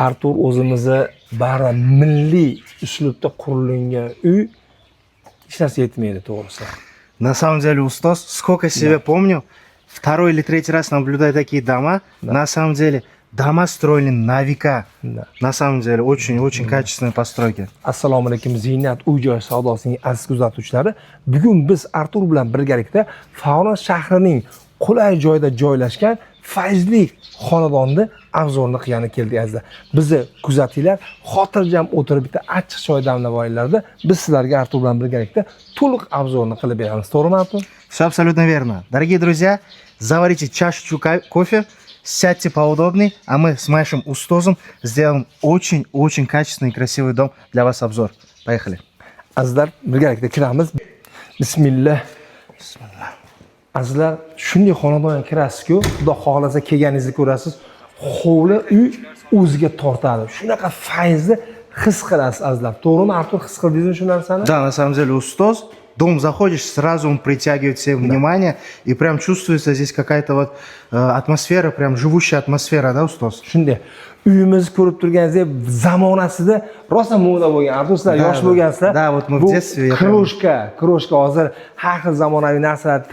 Artur o'zimizni bari milliy uslubda qurilgan uy hech narsa yetmaydi, to'g'risi. На самом деле, Устос, сколько себя помню, второй или третий раз наблюдаю такие дома. На самом деле, дома строили на века. На самом деле, очень качественные постройки. Assalomu alaykum Ziynat uy-joy savdosining aziz kuzatuvchilari. Bugun biz Artur bilan birgalikda Farg'ona shahrining qulay joyda joylashgan fayzli xonadonni obzorini qilgani keldik azizlar. Bizni kuzatinglar, xotirjam o'tirib bitta achchiq choy damlab olinglarda biz sizlarga Artur bilan birgalikda to'liq obzorini qilib beramiz. To'g'rimi Artur? Все абсолютно верно. Дорогие друзья, заварите чашечку кофе, сядьте поудобнее, а мы с нашим Устозом сделаем очень качественный и красивый дом для вас обзор. Поехали. Azizlar, birgalikda kiramiz. Bismillah. Bismillah. Azizlar, shunday xonadonga kirasiz-ku, Xudo xohlasa kelganingizni ko'rasiz, hovli uy o'ziga tortadi. Shunaqa fayzni his qilasiz azizlar. To'g'rimi Artur, his qildingizmi shu narsani? Да, на самом деле, Устос, дом заходишь, сразу он притягивает все внимание, и прям чувствуется здесь какая-то вот атмосфера, прям живущая атмосфера, да, Устос? Shunday. Uyimizni ko'rib turganingizdek zamonasida rosa moda bo'lgan. Artur, sizlar yosh bo'lgansizlar. Да, вот мы в детстве. Kroshka hozir har xil zamonaviy narsalar,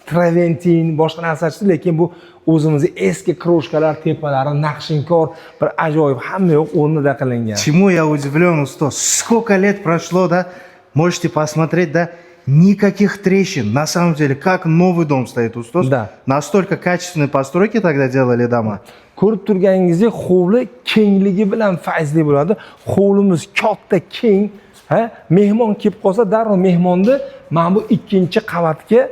Traventin, boshqa narsalar chiqdi, lekin bu o'zimizning eski kroshkalar tepalari naqshinkor, bir ajoyib, hamma yoq o'rnida qilingan. Чему я удивлен, Устос? Сколько лет прошло, да? Можете посмотреть, да? Никаких трещин. На самом деле, как новый дом стоит, Устос. Да. Настолько качественные постройки тогда делали дома. Ko'rib turganingizdek, hovli kengligi bilan fayzli bo'ladi. Hovlimiz katta, keng, ha? Mehmon kelib qolsa, darrov mehmonni mana bu ikkinchi qavatga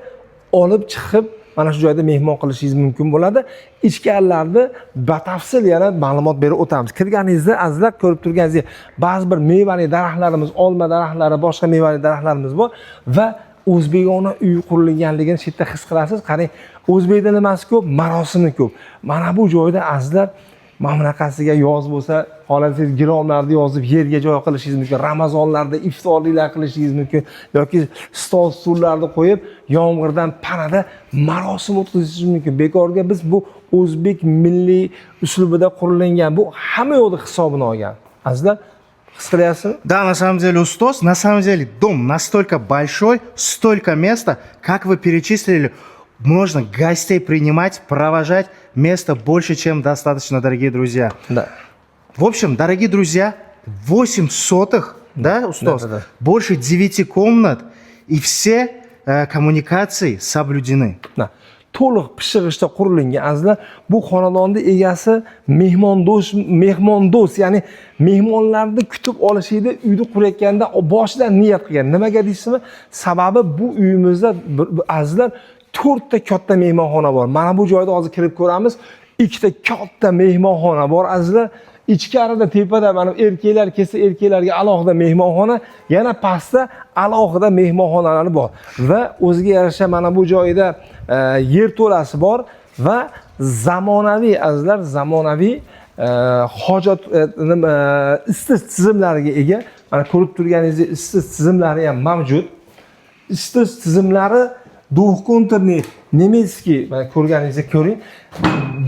olib chiqib, mana shu joyda mehmon qilishingiz mumkin bo'ladi. Ichkarilarda batafsil yana ma'lumot berib o'tamiz. Kirganingizda azizlar, ko'rib turganingizdek, ba'zi bir mevali daraxtlarimiz, olma daraxtlari, boshqa mevali daraxtlarimiz bor va o'zbekona uy qurilganligini shu yerda his qilasiz. Qarang, o'zbekda nimasi ko'p, marosimi ko'p. Mana bu joyda azizlar, mana bunaqasiga yoz bo'lsa, xohlasangiz giromlarni yozib yerga joy qilishingiz mumkin. Ramazonlarda iftorliklar qilishingiz mumkin yoki stol stullarni qo'yib, yomg'irdan panada marosim o'tkazishingiz mumkin. Bekorga biz bu o'zbek milliy uslubida qurilgan, bu hamma yo'qni hisobini olgan. Azizlar, да, на самом деле, Устос, на самом деле, дом настолько большой, столько места, как вы перечислили, можно гостей принимать, провожать, места больше, чем достаточно, дорогие друзья. Да. В общем, дорогие друзья, 8 сотых, да, Устос? Да. Больше 9 комнат, и все коммуникации соблюдены. Да. To'liq pishirishda qurilgan azizlar, bu xonadonning egasi mehmondo'st, ya'ni mehmonlarni kutib olishida uyni qurayotganda boshidan niyat qilgan. Nimaga deysizmi? Sababi bu uyimizda azizlar 4 ta katta mehmonxona bor. Mana bu joyda hozir kirib ko'ramiz. 2 ta katta mehmonxona bor azizlar. Ichkarida tepada mana erkaklar kelsa, erkaklarga alohida mehmonxona, yana pastda alohida mehmonxonalar bor va o'ziga yarasha mana bu joyda yerto'lasi bor va zamonaviy azizlar, zamonaviy hojat isitish tizimlariga ega. Mana ko'rib turganingizdek isitish tizimlari ham mavjud. Isitish tizimlari двухконтурный nemetskiy, mana ko'rganingizda ko'ring.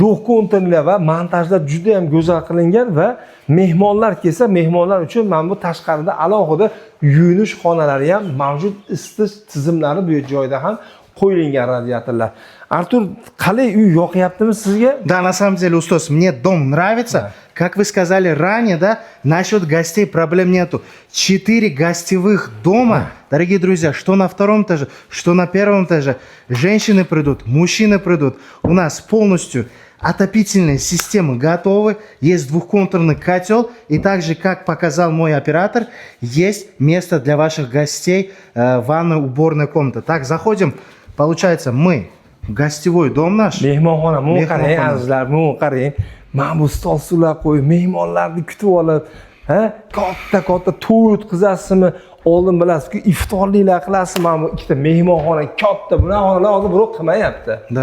Двухконтурный va montajlar juda ham go'zal qilingan va mehmonlar kelsa, mehmonlar uchun mana bu tashqarida alohida yuvinish xonalari ham mavjud, isitish tizimlari bu joyda ham qo'yilgan radiatorlar. Artur, qalay uy yoqyaptimi sizga? Да, на самом деле, Устос, мне дом нравится. Да. Как вы сказали ранее, да, насчет гостей проблем нету. 4 гостевых дома, дорогие друзья, что на втором этаже, что на первом этаже. Женщины придут, мужчины придут. У нас полностью отопительные системы готовы. Есть двухконтурный котел. И также, как показал мой оператор, есть место для ваших гостей, ванная, уборная комната. Так, заходим. Получается, мы гостевой dom наш. Mehmonxona, bu qarang azizlar, bu qarang. Mana bu stol stullar qo'yib, mehmonlarni kutib olib, ha? Katta to'y o'tkazasizmi? Oldin bilasizki, iftorliklar qilasizmi? Mana bu ikkita mehmonxona katta, bunaqa xonalar hozir birov qilmayapti. Da.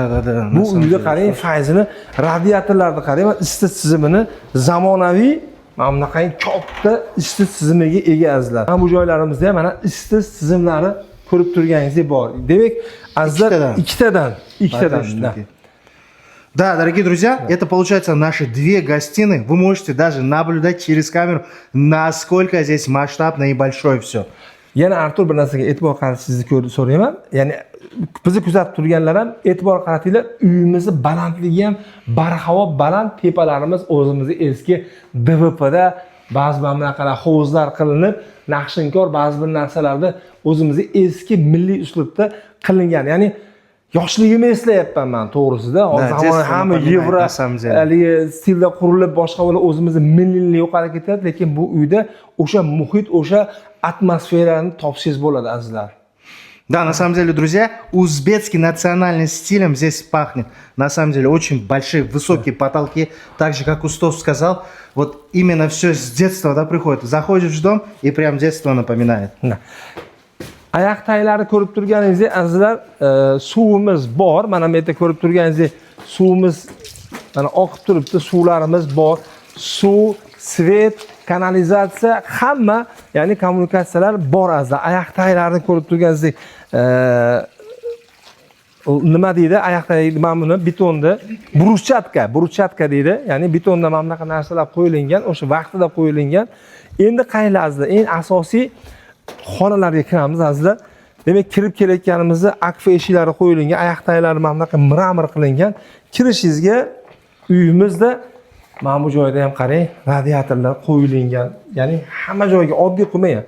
Bu uyda qarang, fayzini, radiatorlarni qarang, isitish tizimini zamonaviy, mana bunaqangi katta isitish tizimiga ega azizlar. Mana bu joylarimizda ham mana isitish tizimlari ko'rib turganingizdek bor. Demak, azizlar ikkitadan. Да, дорогие друзья, это получается наши две гостиные. Вы можете даже наблюдать через камеру, насколько здесь масштабно и большое все. Yana Artur bir narsaga e'tibor qaratishingizni so'rayman. Ya'ni bizni kuzatib turganlar ham e'tibor qaratinglar. Uyimizni balandligi ham barhavo baland, tepalarimiz o'zimizni eski DVPda ba'zi bunaqalar hovuzlar qilinib, naqshinkor ba'zi bir narsalarda o'zimizni eski milliy uslubda qilingan. Ya'ni yoshligimni eslayapman men to'g'risida. Hozir zamon hamma yevro haligi stilda qurilib boshqa bo'lib o'zimizni milliylik yo'qolib ketyapti, lekin bu uyda o'sha muhit, o'sha atmosferani topishingiz bo'ladi azizlar. Да, на самом деле, друзья, узбекский национальный стилем здесь пахнет. На самом деле, очень большие, высокие потолки. Так же, как Устов сказал, вот именно все с детства, да, приходит. Заходишь в дом и прям детство напоминает. Oyoq taglari ko'rib turganingizdek azizlar, suvimiz bor. Mana bu yerda ko'rib turganingizdek suvimiz mana oqib turibdi, suvlarimiz bor. Suv, svet, kanalizatsiya, hamma, ya'ni kommunikatsiyalar bor azizlar. Oyoq taglarini ko'rib turganingizdek, nima deydi? Oyoq tagi mana buni betonni bruschatka deydi. Ya'ni betonda mana bunaqa narsalar qo'yilgan, o'sha vaqtida qo'yilgan. Endi qaylar azizlar? Eng asosiy xonalarga kiramiz azizlar. Demak, kirib kelayotganimizda akfa eshiklari qo'yilgan, oyoq taglari mana bunaqa mramor qilingan. Kirishingizga uyimizda mana bu joyda ham qarang, radiatorlar qo'yilgan. Ya'ni hamma joyga oddiy qo'ymagan.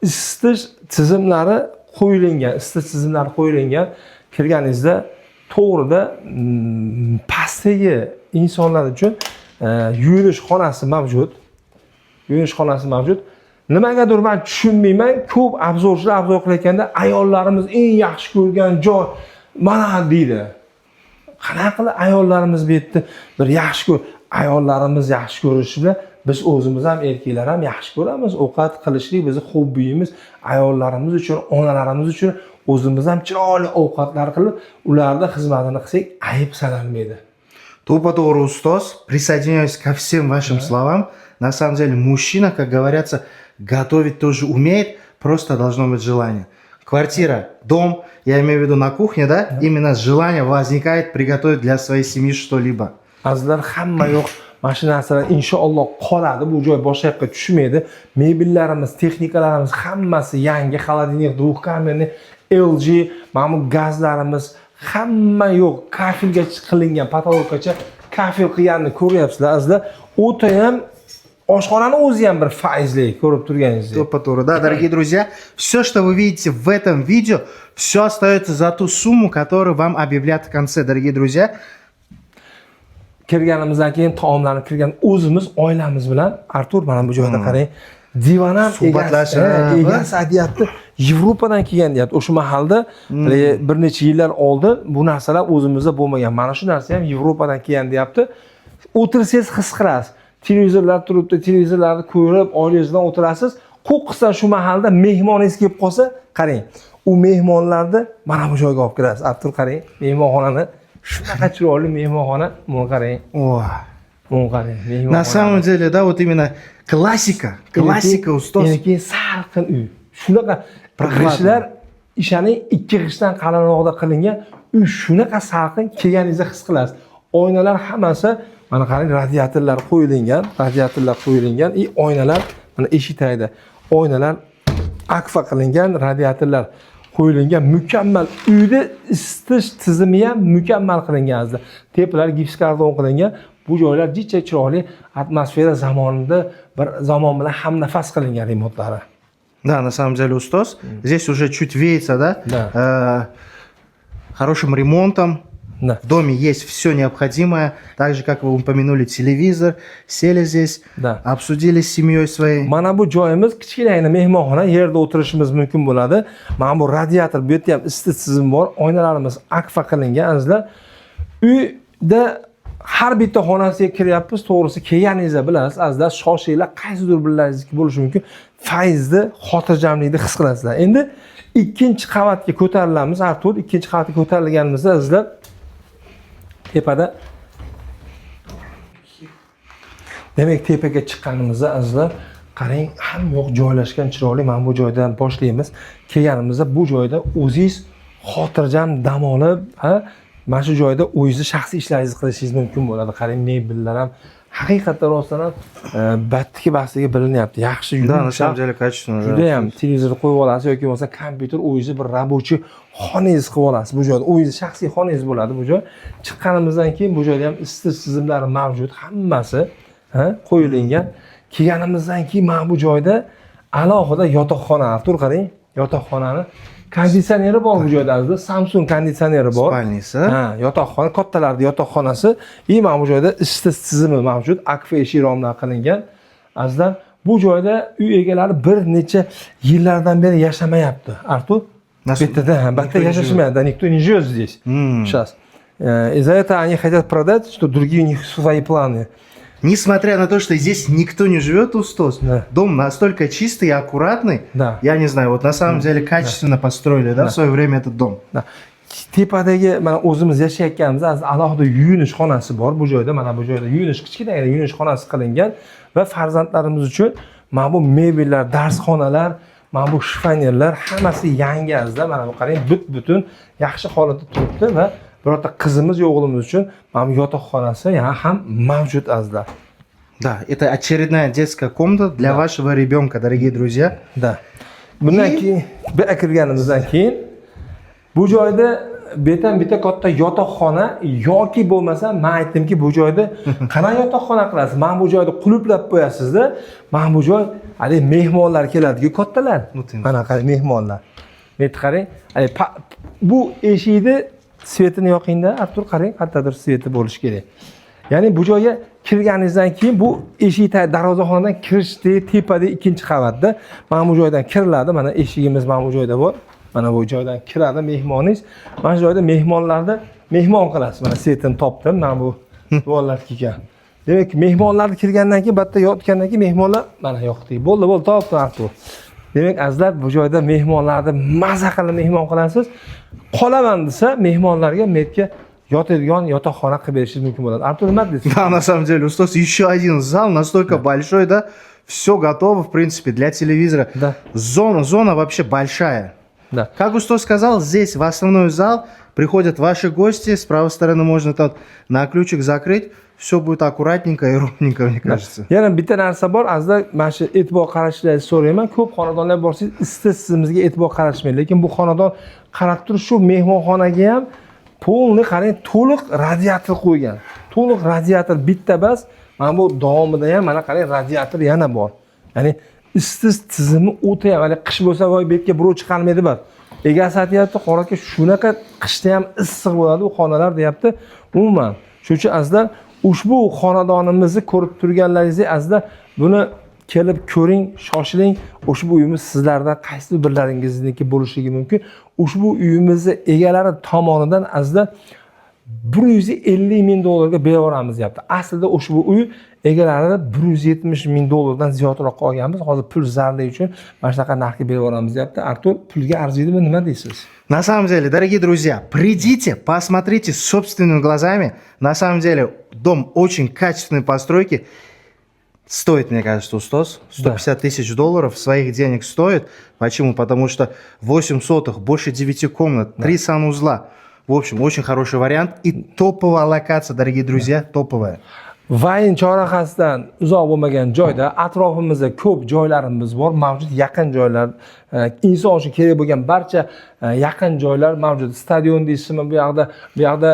Isitish tizimlari qo'yilgan. Kirganingizda to'g'rida pastdagi insonlar uchun yuvinish xonasi mavjud. Nimagadir men tushunmayman, ko'p obzorchilar obzor qilayotganda ayollarimiz eng yaxshi ko'rgan joy mana deydi. Qanaqa qilib ayollarimiz bu yerda bir yaxshi ayollarimiz yaxshi ko'rishi bilan biz o'zimiz ham erkaklar ham yaxshi ko'ramiz. Ovqat qilishlik bizning hobbimiz. Ayollarimiz uchun, onalarimiz uchun o'zimiz ham chiroyli ovqatlar qilib, ularda xizmatini qilsak ayib sanalmaydi. Тупо-торо Устос, присоединяюсь ко всем вашим словам. На самом деле, мужчина, как говорится, готовить тоже умеет, просто должно быть желание. Квартира, дом, я имею в виду на кухне, да? Именно желание возникает приготовить для своей семьи что-либо. Azizlar, hamma yo'q mashina narsalar inshaalloh qoladi. Bu joy boshqa yoqqa tushmaydi. Mebellarimiz, texnikalarimiz hammasi yangi, холодильник, двухкамерный, LG, mana bu gazlarimiz hamma yo'q. Kafilga qilingan, patologgacha kafil qilganini ko'ryapsizlar azizlar. O'ta ham oshxonani o'zi ham bir faizli ko'rib turganingizdek. To'ppa-to'g'ri. Да, дорогие друзья, все, что вы видите в этом видео, все остается за ту сумму, которую вам объявят в конце, дорогие друзья. Kirganimizdan keyin taomlarni kirgan o'zimiz oilamiz bilan Artur mana bu joyda qarang. Divan ham egasi aytyapti, Yevropadan kelgan deyapti. O'sha mahalda bir necha yillar oldin bu narsalar o'zimizda bo'lmagan. Mana shu narsa ham Yevropadan kelgan deyapti. O'tirsangiz his qilasiz. Televizorlar turibdi, televizorlarni ko'rib, oilangizdan o'tirasiz. Qo'qqisdan shu mahalda mehmoningiz kelib qolsa, qarang. U mehmonlarni mana bu joyga olib kirasiz. Artur qarang, mehmonxonani shunaqa chiroyli mehmonxona, buni qarang. Buni qarang. На самом деле, да, вот именно классика Устос. Keyin salqin uy. Shunaqa g'ishlar ishaning ikki g'ishdan qalinroqda qilingan uy shunaqa salqin kelganingizda his qilasiz. Oynalar hammasi mana qarang, radiatorlar qo'yilgan, oynalar mana eshik tagida oynalar akfa qilingan, radiatorlar qo'yilgan, mukammal. Uyda isitish tizimi ham mukammal qilingan azizlar. Tepalar gips karton qilingan. Bu joylar jicha chiroyli, atmosfera zamonida bir zamon bilan hamnafas qilingan remontlari. Да, на самом деле, Устос. Здесь уже чуть веется, да? Хорошим ремонтом. Да. В доме есть все необходимое. Так же, как вы упомянули, телевизор. Сели здесь, обсудили с семьей своей. Mana bu joyimiz kichkinagina mehmonxona, yerda o'tirishimiz mumkin bo'ladi. Mana bu radiator, bu yerda ham isitish tizimi bor. Oynalarimiz akfa qilingan azizlar. Uyda har bitta xonasiga kiryapmiz. To'g'risi, kelganingizda bilasiz azizlar, shoshinglar, qaysidir birlaringizniki bo'lishi mumkin. Fayzni, xotirjamlikni his qilasizlar. Endi ikkinchi qavatga ko'tarilamiz. Artur, ikkinchi qavatga ko'tarilganimizda azizlar tepada, demak, tepaga chiqqanimizda azizlar qarang, ham yo'q joylashgan chiroyli. Mana bu joydan boshlaymiz. Kelganimizda bu joyda o'zingiz xotirjam dam olib, mana shu joyda o'zingizni shaxsiy ishlaringizni qilishingiz mumkin bo'ladi. Qarang, mebellar ham haqiqatan rostdan ham batki bastiga bilinyapti. Yaxshi Да, на самом деле качественно. juda ham televizorni qo'yib olasiz yoki bo'lmasa kompyuter o'zingizni bir rабочий xonangiz qilib olasiz. Bu joyda o'zingizni shaxsiy xonangiz bo'ladi bu joy. Chiqqanimizdan keyin bu joyda ham isitish tizimlari mavjud, hammasi qo'yilgan. Kelganimizdan keyin mana bu joyda alohida yotoqxona, Artur qarang, yotoqxonani konditsioneri bor bu joyda azizlar. Samsung konditsioneri bor. Spalnisi. Ha, yotoqxona, kattalarda yotoqxonasi. Mana bu joyda isitish tizimi mavjud. Akfa eshik romlar qilingan. Azizlar, bu joyda uy egalari bir necha yillardan beri yashamayapti. Artur, bittadan ham bitta yashashmayapti. Никто не живет здесь. Сейчас. Из-за этого они хотят продать, что другие у них свои планы. Несмотря на то, что здесь никто не живет, Устос, Да. дом настолько чистый и аккуратный. Да. Я не знаю, вот на самом деле качественно построили, да, в свое время этот дом. Da. Tepadagi mana o'zimiz yashayotganimiz alohida yuvinish xonasi bor bu joyda. Mana bu joyda yuvinish, kichkinagina yuvinish xonasi qilingan va farzandlarimiz uchun mana bu mebellar, darsxonalar, mana bu shifonerlar hammasi yangi azizlar. Mana bu qarang, butun yaxshi holatda turibdi va birorta qizimiz, o'g'limiz uchun mana bu yotoqxonasi ham mavjud azizlar. Да, это очередная детская комната для вашего ребенка, дорогие друзья. Da. Bundan keyin bir kirganimizdan keyin bu joyda betan-beta katta yotoqxona yoki bo'lmasa men aytdimki bu joyda qanday yotoqxona qilasiz? Mana bu joyda qulublab qo'yasizda. Mana bu joy hali mehmonlar keladiku kattalar. Mana qarang mehmonlar. Men qarang, bu eshikni svetini yoqingda, Artur qarang, qayerdadir sveti bo'lishi kerak. Ya'ni bu joyga kirganingizdan keyin bu eshik darvozaxonadan kirishdi, tepada ikkinchi qavatda. Mana bu joydan kiriladi. Mana eshigimiz mana bu joyda bor. Mana bu joydan kiradi mehmoningiz. Mana shu joyda mehmonlarni mehmon qilasiz. Mana setini topdim. Mana bu devorlar kelgan. Demak, mehmonlar kirgandan keyin, bitta yotgandan keyin mehmonlar mana yoqdi. Bo'ldi, topdim Artur. Demak, azizlar, bu joyda mehmonlarni maza qilib mehmon qilasiz. Qolaman desa, mehmonlarga metga yotadigan yotoqxona qilib berishingiz mumkin bo'ladi. Artur, nima deysiz? Да, на самом деле, Устос, еще один зал настолько большой, да, все готово, в принципе, для телевизора. Да. Зона вообще большая. Да. Как Устос сказал, здесь в основной зал приходят ваши гости, с правой стороны можно тут на ключик закрыть, все будет аккуратненько и ровненько, мне кажется. Yana bitta narsa bor, azizlar, mana shu e'tibor qarashlaringizni so'rayman. Ko'p xonadonlar borsiz, isitish tizimiga e'tibor qarashmaydi, lekin bu xonadon qarab turish shu mehmonxonaga ham polni qarang, to'liq radiator qo'ygan. To'liq radiator bitta bas. Mana bu davomida ham mana qarang, radiator yana bor. Ya'ni isitish tizimi o'ta ham, qish bo'lsa voy betga birov chiqarmaydi bas. Egasi aytayapti, qoraka shunaqa qishda ham issiq bo'ladi bu xonalar deyapti. Umuman, shuning uchun azizlar, ushbu xonadonimizni ko'rib turganlaringizdek azizlar, buni kelib ko'ring, shoshiling. Ushbu uyimiz sizlardan qaysi birlaringizniki bo'lishligi mumkin. Ushbu uyimizni egalari tomonidan azizlar $150,000 ga beramiz deyapti. Aslida ushbu uy egalari $170,000 ziyodroq olganmiz. Hozir pul zarli uchun mana shunaqa narxga beramiz deyapti. Artur, pulga arziydimi, nima deysiz? На самом деле, дорогие друзья, придите, посмотрите собственными глазами. На самом деле, дом очень качественной постройки. Стоит, мне кажется, Устос. $150,000 своих денег стоит. Почему? Потому что 8 сотых, больше 9 комнат, 3 санузла. В общем, очень хороший вариант. И топовая локация, дорогие друзья, топовая. Vayn chorrahasidan uzoq bo'lmagan joyda atrofimizda ko'p joylarimiz bor, mavjud yaqin joylar, inson uchun kerak bo'lgan barcha yaqin joylar mavjud. Stadion deysizmi, bu yoqda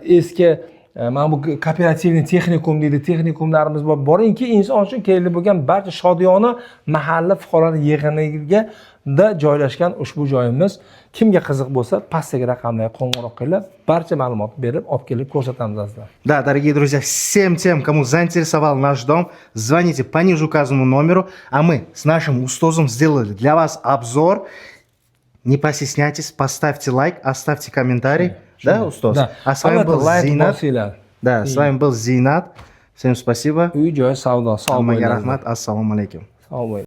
eski mana bu kooperativniy texnikum deydi, texnikumlarimiz bor. Boringki, inson uchun kerak bo'lgan barcha shodiyona mahalla fuqarolar yig'iniga da joylashgan ushbu joyimiz. Kimga qiziq bo'lsa, pastdagi raqamlarga qo'ng'iroq qilib, barcha ma'lumot berib, olib kelib ko'rsatamiz azizlar. Да, дорогие друзья, всем тем, кому заинтересовал наш дом, звоните по ниже указанному номеру, а мы с нашим Устозом сделали для вас обзор. Не постесняйтесь, поставьте лайк, оставьте комментарий. Да, Устос? Да. А с вами был Зейнат. Да, с вами был Зейнат. Всем спасибо. Uy joy savdo. Sog' Hammaga bo'linglar. rahmat. Assalomu alaykum. Sog' bo'ling.